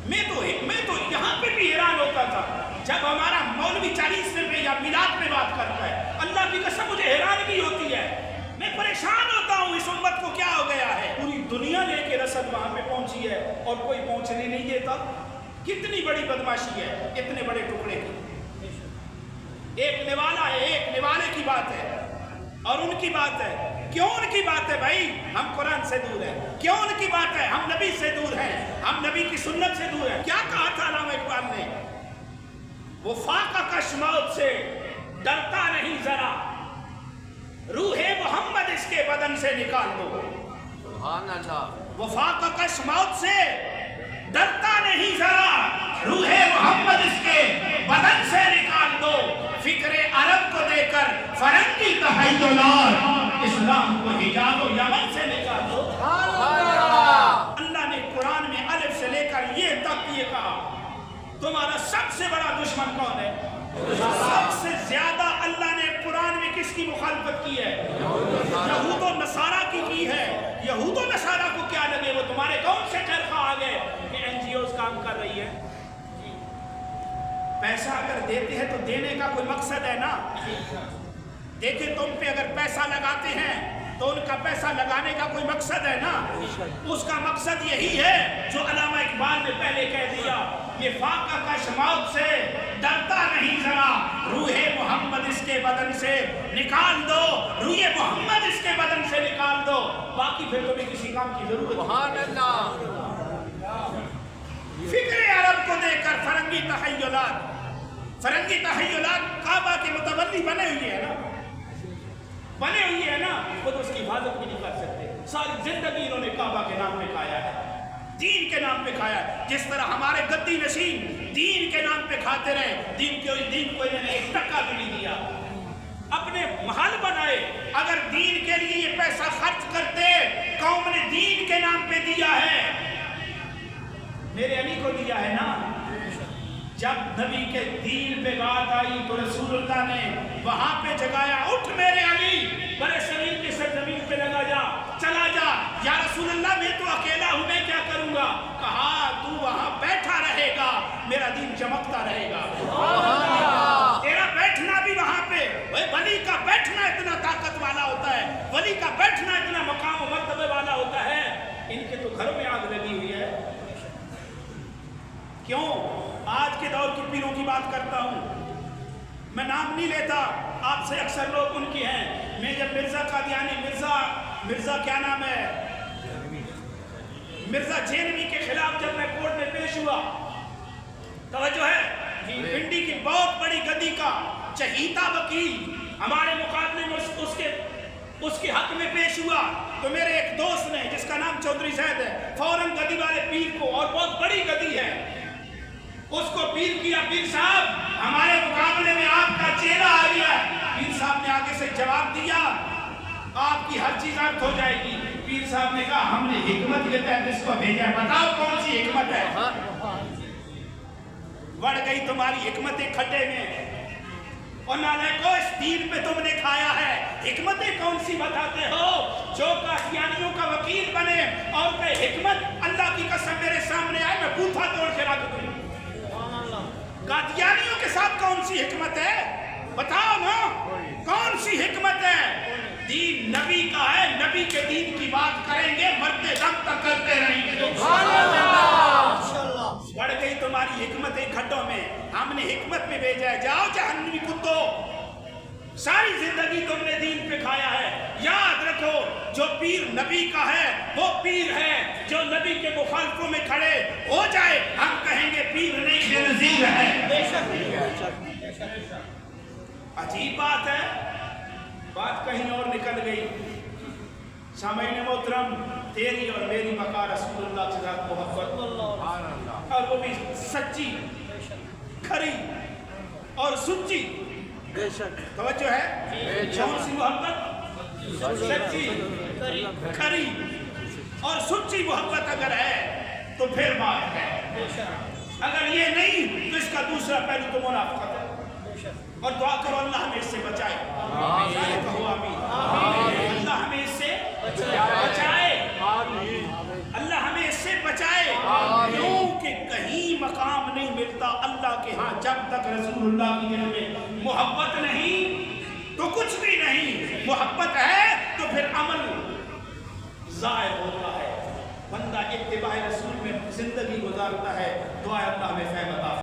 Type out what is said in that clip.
میں تو یہاں پہ بھی حیران ہوتا تھا جب ہمارا مولوی 40 پہ یا میلاد پہ بات کرتا ہے، اللہ کی قسم مجھے حیرانگی ہوتی ہے، میں پریشان ہوتا ہوں اس امت کو کیا ہو گیا ہے۔ پوری دنیا لے کے رسد وہاں پہ پہنچی ہے اور کوئی پہنچنے نہیں دیتا۔ کتنی بڑی بدماشی ہے اتنے بڑے ٹکڑے کی۔ ایک نوالا ہے، ایک نوالے کی بات ہے اور ان کی بات ہے۔ کیوں ان کی بات ہے بھائی؟ ہم قرآن سے دور ہیں۔ کیوں ان کی بات ہے؟ ہم نبی سے دور ہیں، ہم نبی کی سنت سے دور ہیں۔ کیا کہا تھا علامہ اقبال نے؟ وہ فاقہ کش موت سے ڈرتا نہیں ذرا، روح محمد اس کے بدن سے نکال دو۔ سبحان اللہ۔ وہ فاقہ کش موت سے ڈرتا نہیں ذرا، روح محمد اس کے بدن سے نکال دو۔ فکر عرب کو دے کر فرنگی تحیلات، اسلام کو حجاز و یمن سے نکال دو۔ اللہ نے قرآن میں الف سے لے کر یہ تک یہ کہا تمہارا سب سے بڑا دشمن کون ہے؟ سب سے زیادہ اللہ نے قرآن میں کس کی مخالفت کی ہے؟ یہود و نصارہ کی ہے۔ یہود و نصارہ کو کیا لگے؟ وہ تمہارے کون سے چرخہ آ گئے کہ این جی اوز کام کر رہی ہے؟ پیسہ اگر دیتے ہیں تو دینے کا کوئی مقصد ہے نا۔ دیکھیں تم پہ اگر پیسہ لگاتے ہیں تو ان کا پیسہ لگانے کا کوئی مقصد ہے نا۔ اس کا مقصد یہی ہے جو علامہ اقبال نے پہلے کہہ دیا، یہ فاقہ کش موت سے ڈرتا نہیں ذرا، روح محمد اس کے بدن سے نکال دو، روح محمد اس کے بدن سے نکال دو، باقی پھر تمہیں کسی کام کی ضرورت نہیں۔ سبحان اللہ۔ فکر عرب کو دے کر فرنگی تحیلات، فرنگی تحیلات کعبہ کے متولی بنے ہوئے ہیں نا، بنے ہوئی ہے نا، خود اس کی حفاظت بھی نہیں کر سکتے۔ ساری زندگی انہوں نے کعبہ کے نام پہ کھایا ہے، دین کے نام پہ کھایا ہے، جس طرح ہمارے گدی نشین دین کے نام پہ کھاتے رہے، دین کو انہوں نے 1 ٹکا بھی نہیں دیا۔ اپنے محل بنائے، اگر دین کے لیے یہ پیسہ خرچ کرتے، قوم نے دین کے نام پہ دیا ہے، میرے علی کو دیا ہے نا۔ جب نبی کے دین پہ بات آئی تو رسول اللہ نے وہاں پہ جگایا، اٹھ میرے علی، بڑے شریر کی سرزمین پہ لگا جا، چلا جا۔ یا رسول اللہ میں تو اکیلا ہوں، میں کیا کروں گا؟ کہا تو وہاں بیٹھا رہے گا، میرا دین چمکتا رہے گا۔ تیرا بیٹھنا بھی وہاں پہ، ولی کا بیٹھنا اتنا طاقت والا ہوتا ہے، ولی کا بیٹھنا اتنا مقام و مرتبے والا ہوتا ہے۔ ان کے تو گھروں میں آگ لگی ہوئی ہے۔ کیوں؟ آج کے دور کی پیروں کی بات کرتا ہوں، میں نام نہیں لیتا، آپ سے اکثر لوگ ان کی ہیں۔ میں جب مرزا قادیانی، مرزا کیا نام ہے، مرزا جینوی کے خلاف جب میں کورٹ میں پیش ہوا، توجہ ہے، پنڈی کی بہت بڑی گدی کا چہیتا وکیل ہمارے مقابلے میں اس کے حق میں پیش ہوا، تو میرے ایک دوست نے جس کا نام چودھری زید ہے، فوراً گدی والے پیر کو، اور بہت بڑی گدی ہے، اس کو پیر کیا، پیر صاحب ہمارے مقابلے میں آپ کا چہرہ آ گیا ہے۔ پیر صاحب نے آگے سے جواب دیا، آپ کی ہر چیز ارتھ ہو جائے گی۔ پیر صاحب نے کہا ہم نے حکمت کے تحت اس کو بھیجا ہے، بتاؤ کون سی حکمت ہے؟ بڑھ گئی تمہاری حکمتیں کھڈے میں، اور نالائکو اس تیر پہ تم نے کھایا ہے۔ حکمتیں کون سی بتاتے ہو؟ جو قادیانیوں کا وکیل بنے اور کہ حکمت اللہ کی قسم میرے سامنے آئے، میں بوتھا توڑ کے رکھ دوں۔ قادیانیوں کے ساتھ کون سی حکمت ہے؟ بتاؤ نا، کون سی حکمت ہے؟ دین نبی کا ہے، نبی کے دین کی بات کریں گے، مرتے دم تک کرتے رہیں گے۔ بڑھ گئی تمہاری حکمتیں کھڈوں میں، ہم نے حکمت میں بھیجا ہے، جاؤ جہنمی کتو۔ ساری زندگی تم نے دین پہ کھایا ہے۔ یاد رکھو، جو پیر نبی کا ہے وہ پیر ہے، جو نبی کے مخالفوں میں کھڑے ہو جائے ہم کہیں گے پیر نہیں، بے نظیر ہے۔ عجیب بات ہے، بات کہیں اور نکل گئی۔ سامعین محترم، تیری اور میری بقا رسول اللہ کے ساتھ محبت، اور وہ بھی سچی، کھری اور سچی۔ توجہ ہے، کون سی محبت؟ سچی، کھری اور سچی محبت اگر ہے تو پھر بات ہے، اگر یہ نہیں تو اس کا دوسرا پہلو تو منافقت ہے۔ اور دعا کرو اللہ ہمیں اس سے بچائے، کہو آمین۔ اللہ ہمیں اس سے بچائے، اللہ ہمیں اس سے بچائے، کیونکہ کہیں ملتا اللہ کے ہاں جب تک رسول اللہ کی دل میں محبت نہیں تو کچھ بھی نہیں، محبت ہے تو پھر عمل ظاہر ہوتا ہے، بندہ اتباع رسول میں زندگی گزارتا ہے۔ دعا اللہ میں فہم عطا